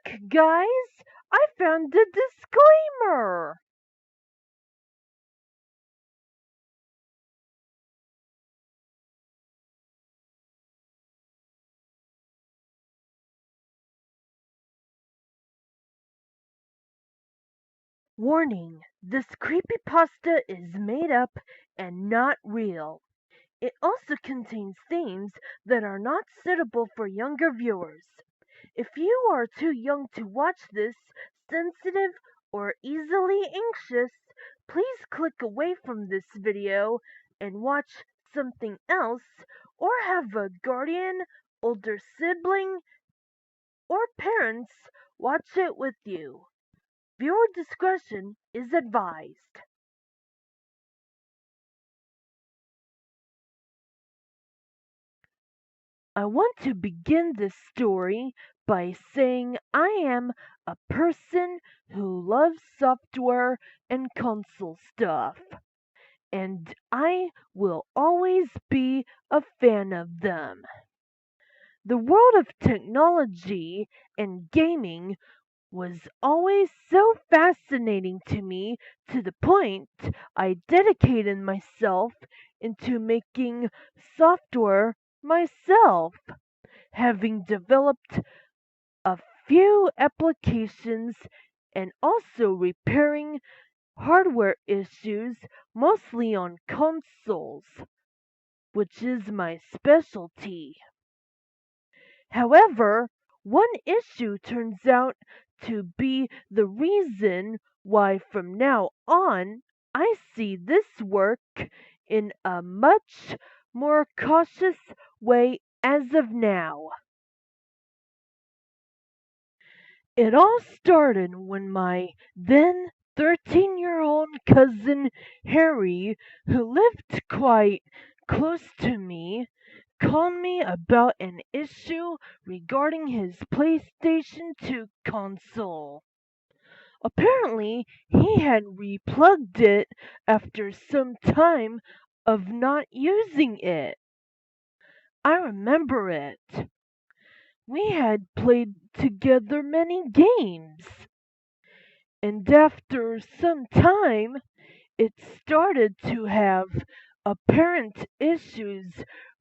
Look, guys, I found the disclaimer. Warning, this creepypasta is made up and not real. It also contains themes that are not suitable for younger viewers. If you are too young to watch this, sensitive, or easily anxious, please click away from this video and watch something else, or have a guardian, older sibling, or parents watch it with you. Viewer discretion is advised. I want to begin this story by saying I am a person who loves software and console stuff, and I will always be a fan of them. The world of technology and gaming was always so fascinating to me, to the point I dedicated myself into making software myself, having developed a few applications and also repairing hardware issues, mostly on consoles, which is my specialty. However, one issue turns out to be the reason why from now on I see this work in a much more cautious way as of now. It all started when my then 13-year-old cousin Harry, who lived quite close to me, called me about an issue regarding his PlayStation 2 console. Apparently, he had replugged it after some time of not using it. I remember it. We had played together many games, and after some time, it started to have apparent issues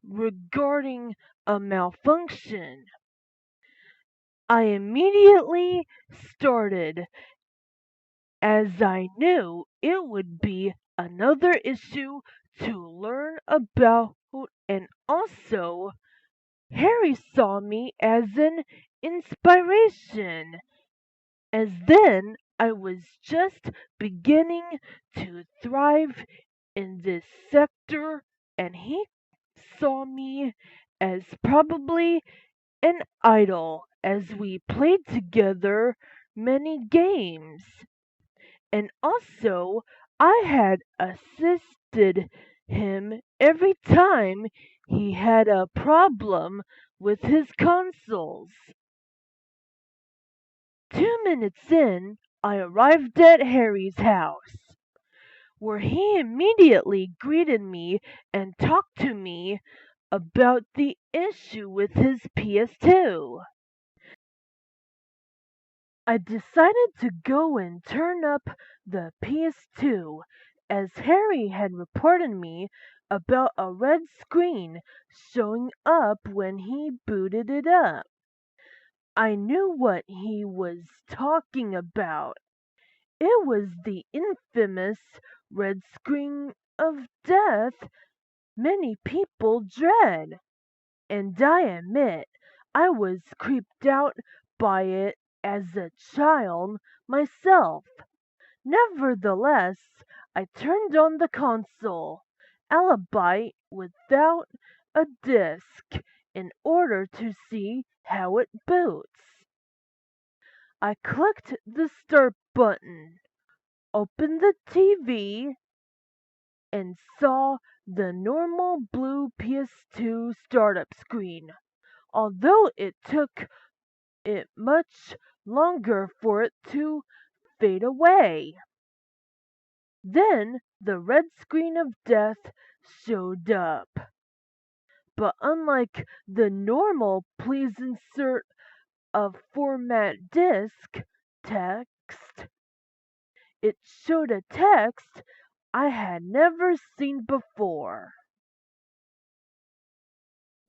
regarding a malfunction. I immediately started, as I knew it would be another issue to learn about, and also Harry saw me as an inspiration, as then I was just beginning to thrive in this sector, and he saw me as probably an idol, as we played together many games. And also, I had assisted him every time he had a problem with his consoles. 2 minutes in, I arrived at Harry's house, where he immediately greeted me and talked to me about the issue with his PS2. I decided to go and turn up the PS2, as Harry had reported me about a red screen showing up when he booted it up. I knew what he was talking about. It was the infamous red screen of death many people dread, and I admit I was creeped out by it as a child myself. Nevertheless, I turned on the console, albeit without a disc, in order to see how it boots. I clicked the start button, opened the TV, and saw the normal blue PS2 startup screen, although it took it much longer for it to fade away. Then the red screen of death showed up. But unlike the normal "please insert a format disk text. It showed a text I had never seen before.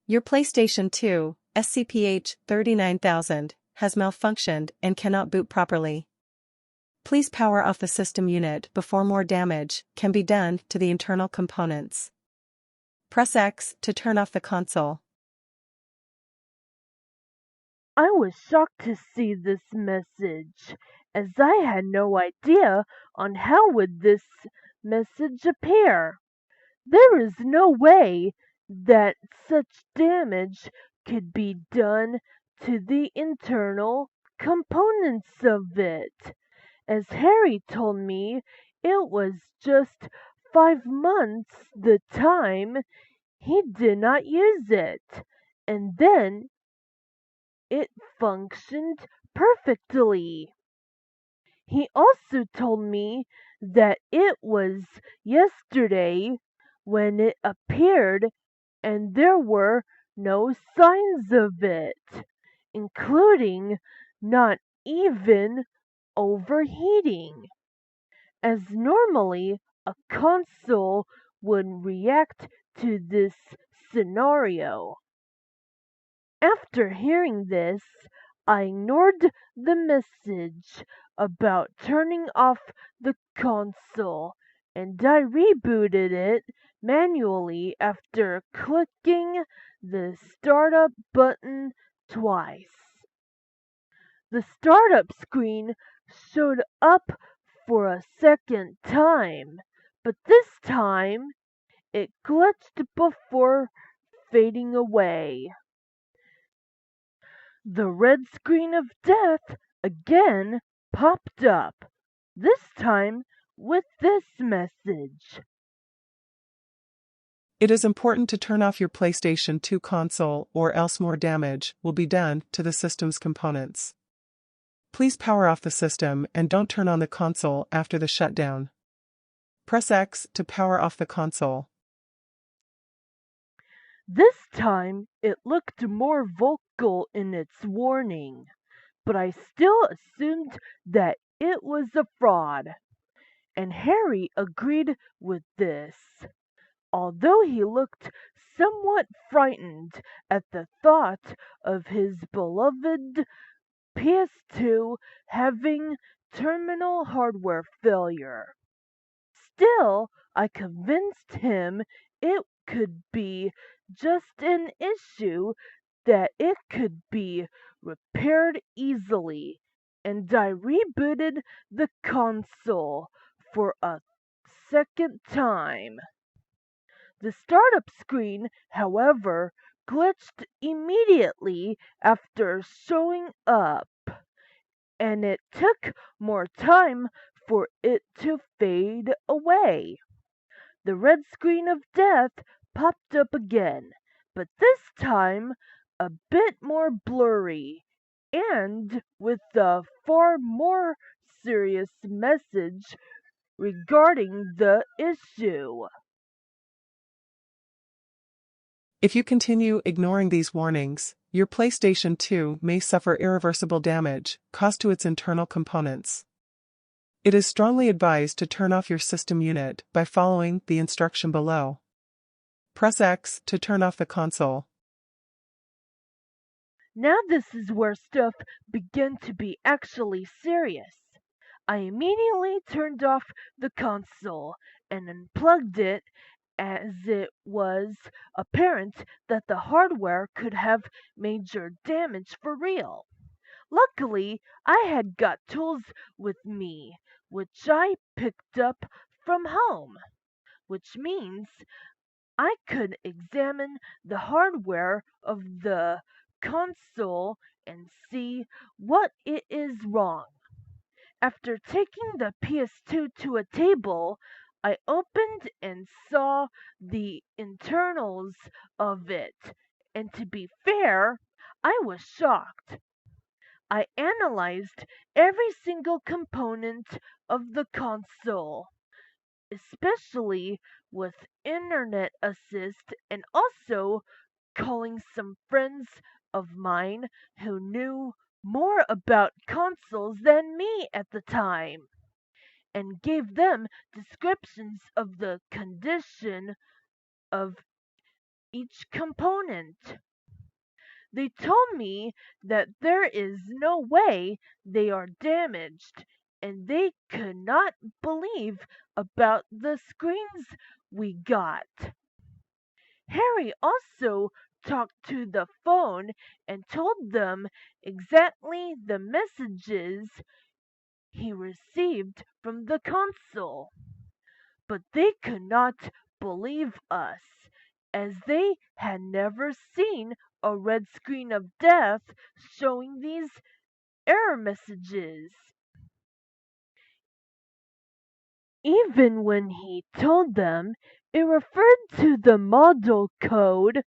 Your PlayStation 2, SCPH 39000, has malfunctioned and cannot boot properly. Please power off the system unit before more damage can be done to the internal components. Press X to turn off the console. I was shocked to see this message, as I had no idea on how would this message appear. There is no way that such damage could be done to the internal components of it. As Harry told me, it was just 5 months the time he did not use it, and then it functioned perfectly. He also told me that it was yesterday when it appeared and there were no signs of it, including not even overheating, as normally a console would react to this scenario. After hearing this, I ignored the message about turning off the console, and I rebooted it manually after clicking the startup button twice. The startup screen showed up for a second time, but this time it glitched before fading away. The red screen of death again popped up, this time with this message. It is important to turn off your PlayStation 2 console or else more damage will be done to the system's components. Please power off the system and don't turn on the console after the shutdown. Press X to power off the console. This time it looked more vocal in its warning, but I still assumed that it was a fraud, and Harry agreed with this, although he looked somewhat frightened at the thought of his beloved PS2 having terminal hardware failure. Still, I convinced him it could be just an issue that it could be repaired easily, and I rebooted the console for a second time. The startup screen, however, glitched immediately after showing up, and it took more time for it to fade away. The red screen of death popped up again, but this time a bit more blurry, and with a far more serious message regarding the issue. If you continue ignoring these warnings, your PlayStation 2 may suffer irreversible damage caused to its internal components. It is strongly advised to turn off your system unit by following the instruction below. Press X to turn off the console. Now this is where stuff began to be actually serious. I immediately turned off the console and unplugged it, as it was apparent that the hardware could have major damage for real. Luckily, I had got tools with me, which I picked up from home, which means I could examine the hardware of the console and see what it is wrong. After taking the PS2 to a table, I opened and saw the internals of it, and to be fair, I was shocked. I analyzed every single component of the console, especially with internet assist, and also calling some friends of mine who knew more about consoles than me at the time, and gave them descriptions of the condition of each component. They told me that there is no way they are damaged, and they could not believe about the screens we got. Harry also talked to the phone and told them exactly the messages he received from the console. But they could not believe us, as they had never seen a red screen of death showing these error messages. Even when he told them it referred to the model code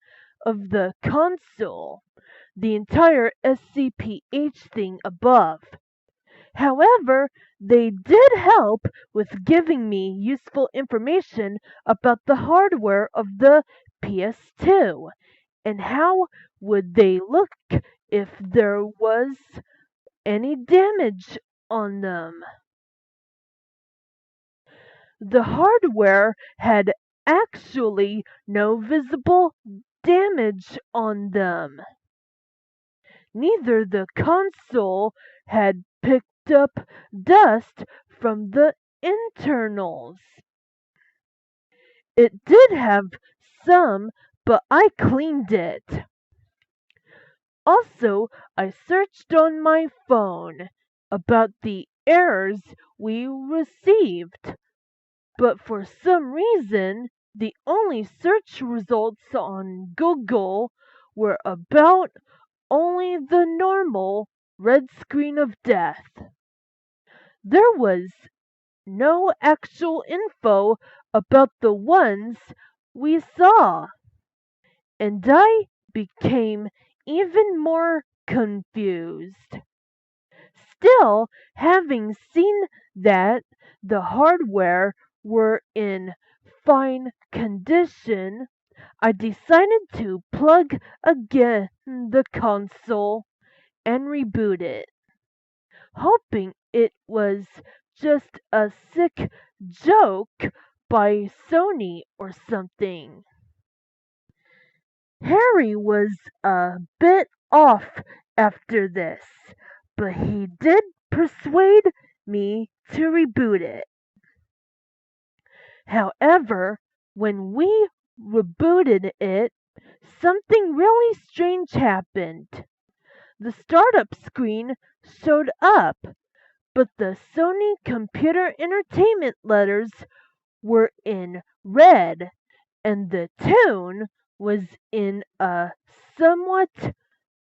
of the console, the entire SCPH thing above. However, they did help with giving me useful information about the hardware of the PS2 and how would they look if there was any damage on them. The hardware had actually no visible damage on them. Neither the console had picked up dust from the internals. It did have some, but I cleaned it. Also, I searched on my phone about the errors we received, but for some reason, the only search results on Google were about only the normal red screen of death. There was no actual info about the ones we saw, and I became even more confused. Still, having seen that the hardware were in fine condition, I decided to plug again the console and reboot it, hoping it was just a sick joke by Sony or something. Harry was a bit off after this, but he did persuade me to reboot it. However, when we rebooted it, something really strange happened. The startup screen showed up, but the Sony Computer Entertainment letters were in red, and the tone was in a somewhat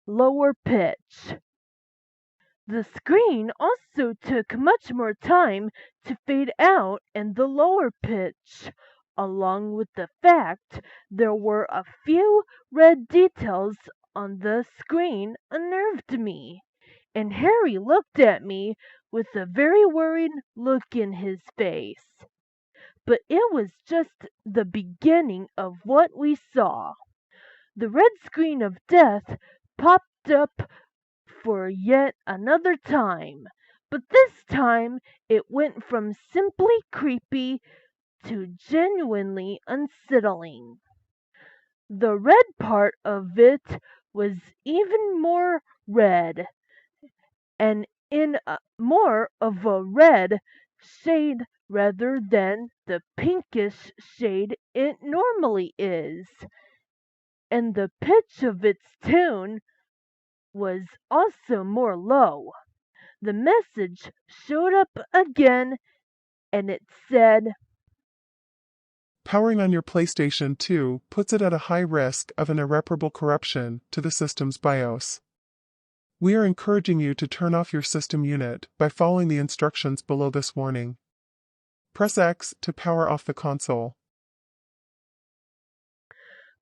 lower pitch. The screen also took much more time to fade out, and the lower pitch, along with the fact there were a few red details on the screen, unnerved me, and Harry looked at me with a very worried look in his face. But it was just the beginning of what we saw. The red screen of death popped up for yet another time, but this time it went from simply creepy to genuinely unsettling. The red part of it was even more red, and in more of a red shade rather than the pinkish shade it normally is, and the pitch of its tone was also more low. The message showed up again and it said, Powering on your PlayStation 2 puts it at a high risk of an irreparable corruption to the system's BIOS. We are encouraging you to turn off your system unit by following the instructions below this warning. Press X to power off the console.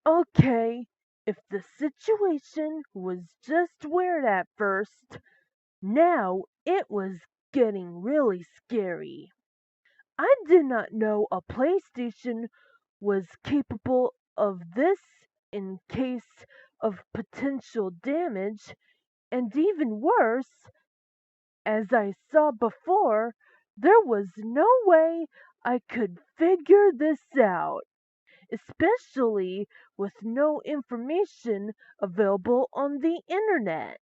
okay, if the situation was just weird at first, now it was getting really scary. I did not know a PlayStation was capable of this in case of potential damage. And even worse, as I saw before, there was no way I could figure this out, especially with no information available on the internet.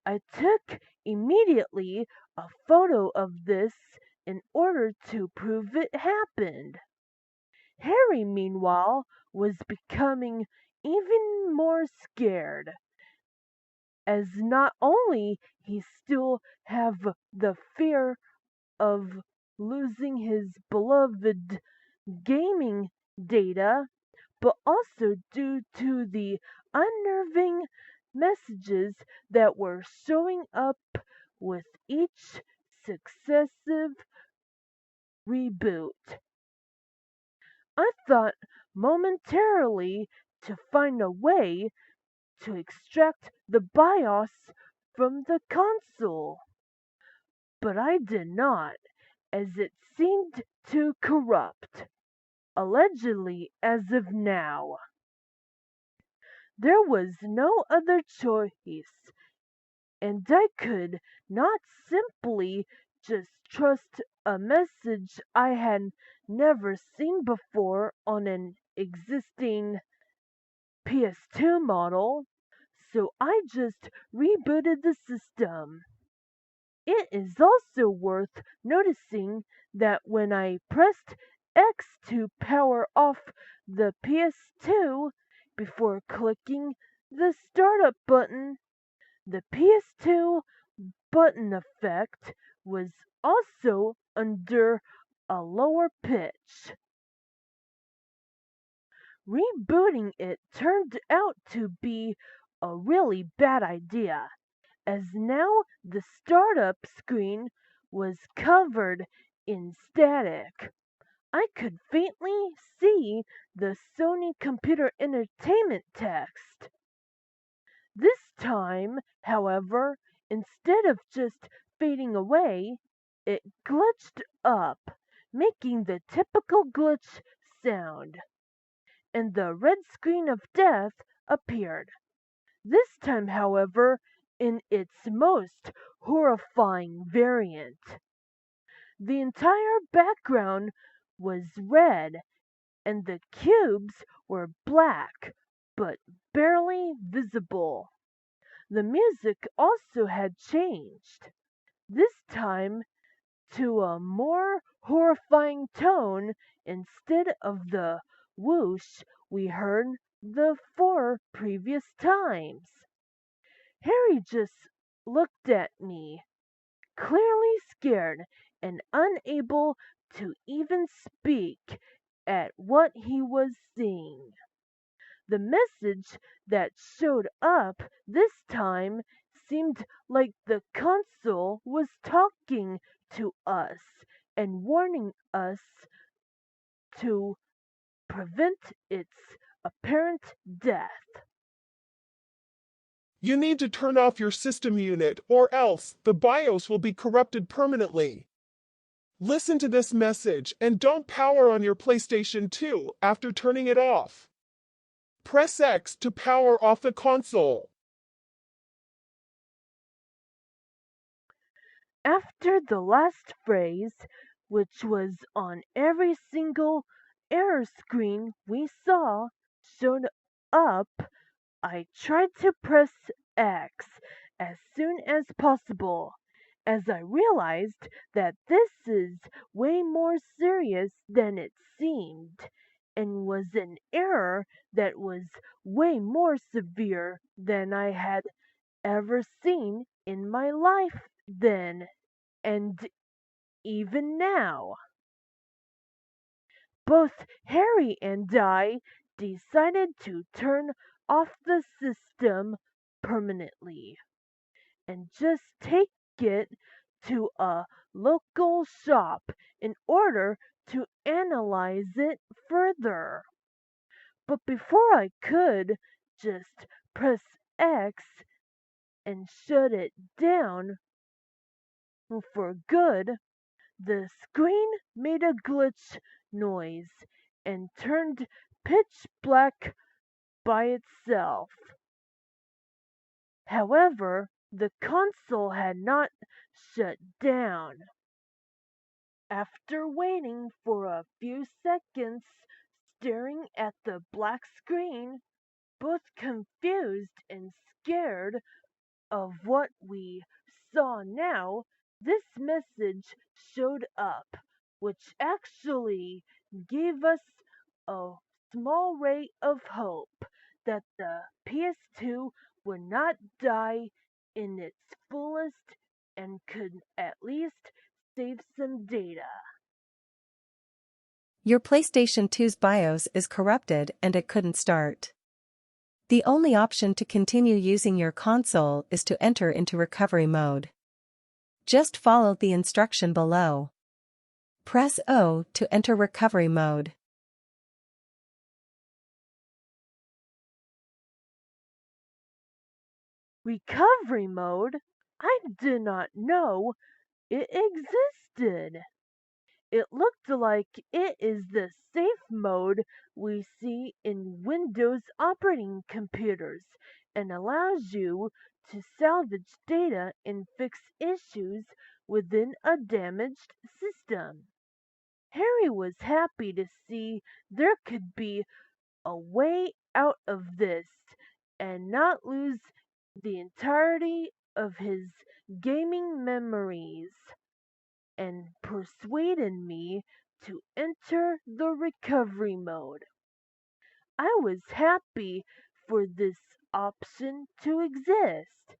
I took immediately a photo of this in order to prove it happened. Harry, meanwhile, was becoming even more scared, as not only he still have the fear of losing his beloved gaming data, but also due to the unnerving messages that were showing up with each successive reboot. I thought momentarily to find a way to extract the BIOS from the console, but I did not, as it seemed too corrupt, allegedly as of now. There was no other choice, and I could not simply just trust a message I had never seen before on an existing PS2 model, so I just rebooted the system. It is also worth noticing that when I pressed X to power off the PS2 before clicking the startup button, the PS2 button effect was also under a lower pitch. Rebooting it turned out to be a really bad idea, as now the startup screen was covered in static. I could faintly see the Sony Computer Entertainment text. This time, however, instead of just fading away, it glitched up, making the typical glitch sound, and the red screen of death appeared. This time, however, in its most horrifying variant. The entire background was red, and the cubes were black, but barely visible. The music also had changed, this time to a more horrifying tone instead of the whoosh we heard the 4 previous times. Harry just looked at me, clearly scared and unable to even speak at what he was seeing. The message that showed up this time seemed like the console was talking to us and warning us to prevent its apparent death. You need to turn off your system unit or else the BIOS will be corrupted permanently. Listen to this message and don't power on your PlayStation 2 after turning it off. Press X to power off the console. After the last phrase, which was on every single error screen we saw, showed up, I tried to press X as soon as possible, as I realized that this is way more serious than it seemed, and was an error that was way more severe than I had ever seen in my life then, and even now. Both Harry and I decided to turn off the system permanently and just take it to a local shop in order to analyze it further. But before I could just press X and shut it down for good, the screen made a glitch noise and turned pitch black by itself. However, the console had not shut down. After waiting for a few seconds staring at the black screen, both confused and scared of what we saw now, this message showed up, which actually gave us a small ray of hope that the PS2 would not die in its fullest and could at least save some data. Your PlayStation 2's BIOS is corrupted and it couldn't start. The only option to continue using your console is to enter into recovery mode. Just follow the instruction below. Press O to enter recovery mode. Recovery mode? I did not know it existed. It looked like it is the safe mode we see in Windows operating computers and allows you to salvage data and fix issues within a damaged system. Harry was happy to see there could be a way out of this and not lose the entirety of his gaming memories, and persuaded me to enter the recovery mode. I was happy for this option to exist,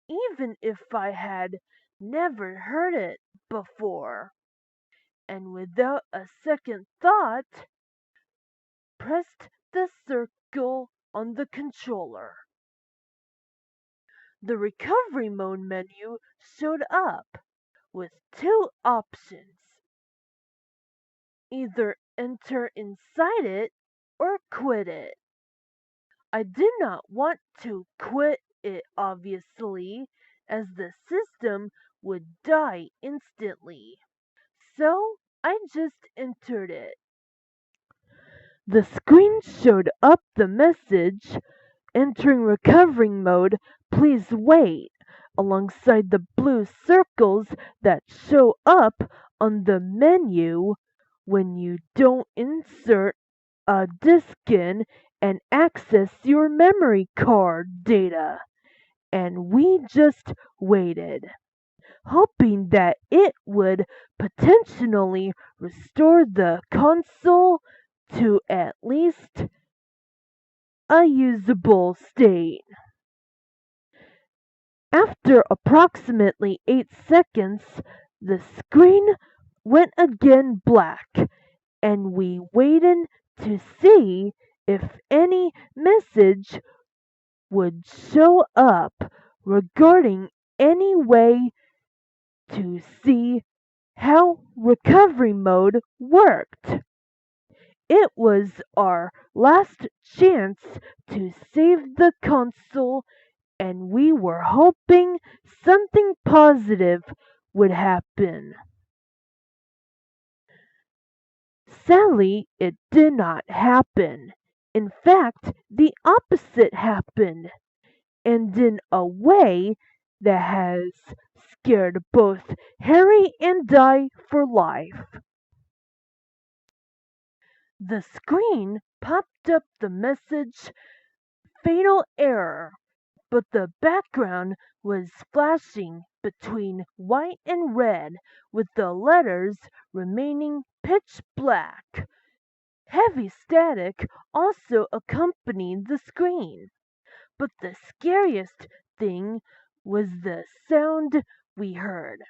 even if I had never heard it before, and without a second thought, pressed the circle on the controller. The recovery mode menu showed up with two options: either enter inside it or quit it. I did not want to quit it, obviously, as the system would die instantly. So I just entered it. The screen showed up the message, "Entering recovery mode, please wait," alongside the blue circles that show up on the menu when you don't insert a disk in and access your memory card data. And we just waited, hoping that it would potentially restore the console to at least a usable state. After approximately 8 seconds, the screen went again black, and we waited to see if any message would show up regarding any way to see how recovery mode worked. It was our last chance to save the console, and we were hoping something positive would happen. Sadly, it did not happen. In fact, the opposite happened, and in a way that has scared both Harry and I for life. The screen popped up the message, "Fatal error," but the background was flashing between white and red, with the letters remaining pitch black. Heavy static also accompanied the screen, but the scariest thing was the sound we heard.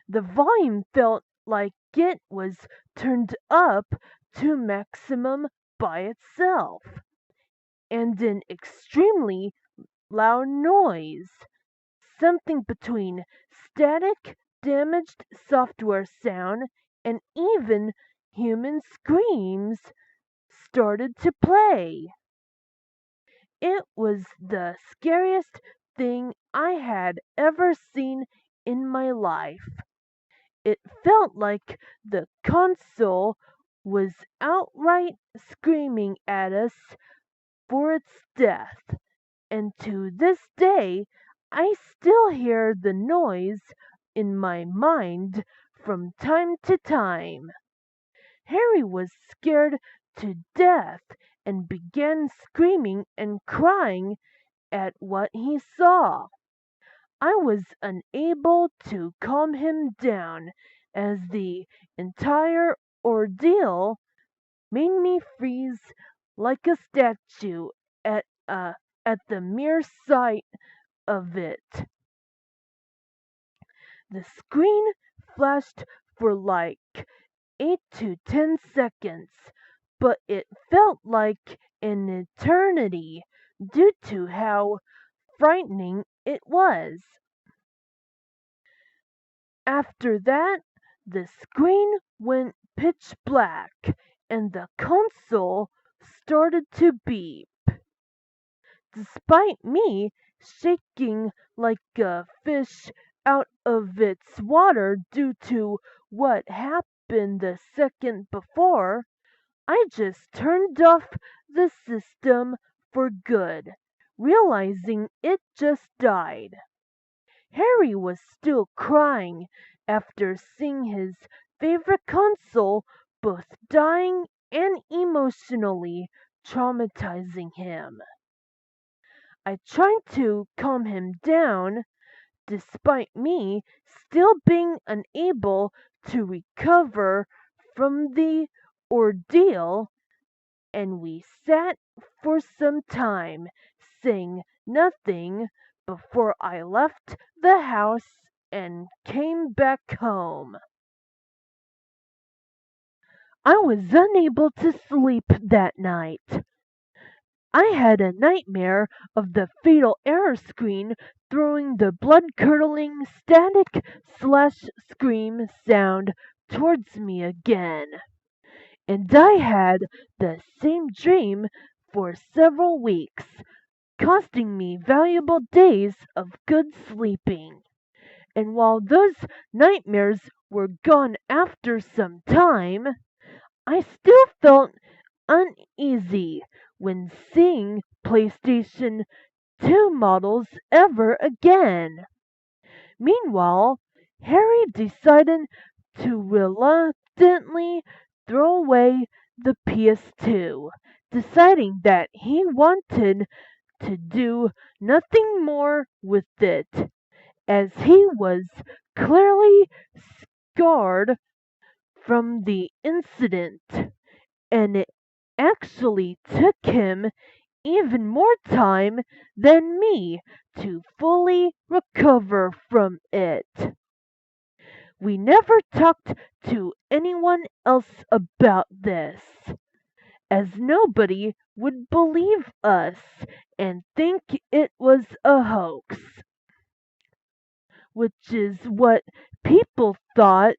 The volume felt like it was turned up to maximum by itself, and an extremely loud noise, something between static, damaged software sound, and even human screams, started to play. It was the scariest thing I had ever seen in my life. It felt like the console was outright screaming at us for its death, and to this day I still hear the noise in my mind from time to time. Harry was scared to death and began screaming and crying at what he saw. I was unable to calm him down as the entire ordeal made me freeze like a statue at uh, at the mere sight of it. The screen flashed for like 8 to 10 seconds, but it felt like an eternity due to how frightening it was. After that, the screen went pitch black and the console started to beep. Despite me shaking like a fish out of its water due to what happened the second before, I just turned off the system for good, realizing it just died. Harry was still crying after seeing his favorite console both dying and emotionally traumatizing him. I tried to calm him down, despite me still being unable to recover from the ordeal, and we sat for some time saying nothing before I left the house and came back home. I was unable to sleep that night. I had a nightmare of the fatal error screen throwing the blood-curdling static slash scream sound towards me again. And I had the same dream for several weeks, costing me valuable days of good sleeping. And while those nightmares were gone after some time, I still felt uneasy when seeing PlayStation 2 models ever again. Meanwhile, Harry decided to reluctantly throw away the PS2, deciding that he wanted to do nothing more with it, as he was clearly scarred from the incident, and it actually took him even more time than me to fully recover from it. We never talked to anyone else about this, as nobody would believe us and think it was a hoax, which is what people thought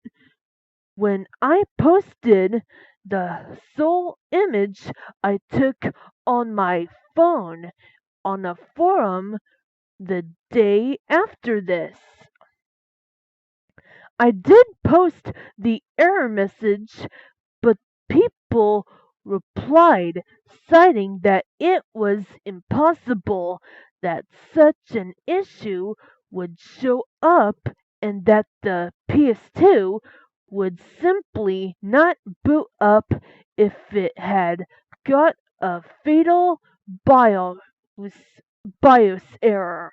when I posted the sole image I took on my phone on a forum the day after this. I did post the error message, but people replied citing that it was impossible that such an issue would show up and that the PS2 would simply not boot up if it had got a fatal BIOS, BIOS error.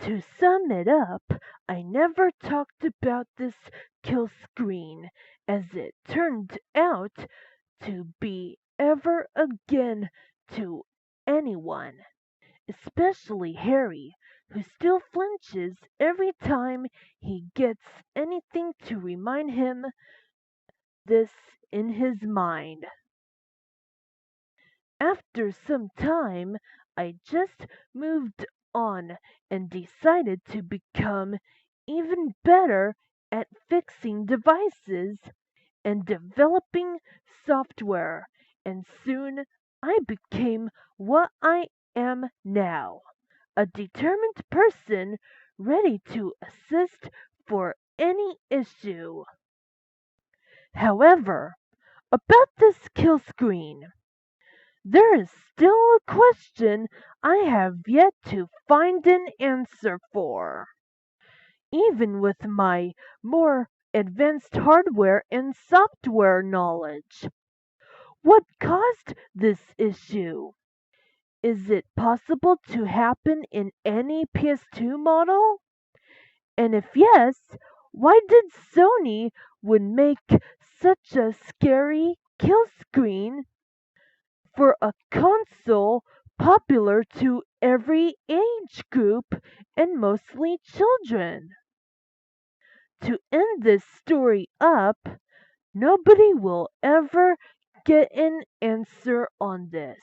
To sum it up, I never talked about this kill screen, as it turned out to be ever again to anyone, especially Harry, who still flinches every time he gets anything to remind him this in his mind. After some time, I just moved on and decided to become even better at fixing devices and developing software, and soon I became what I am now, a determined person ready to assist for any issue. However, about this kill screen, There is still a question I have yet to find an answer for. Even with my more advanced hardware and software knowledge. What caused this issue? Is it possible to happen in any PS2 model? And if yes, why did Sony would make such a scary kill screen for a console popular to every age group and mostly children? To end this story up, nobody will ever get an answer on this.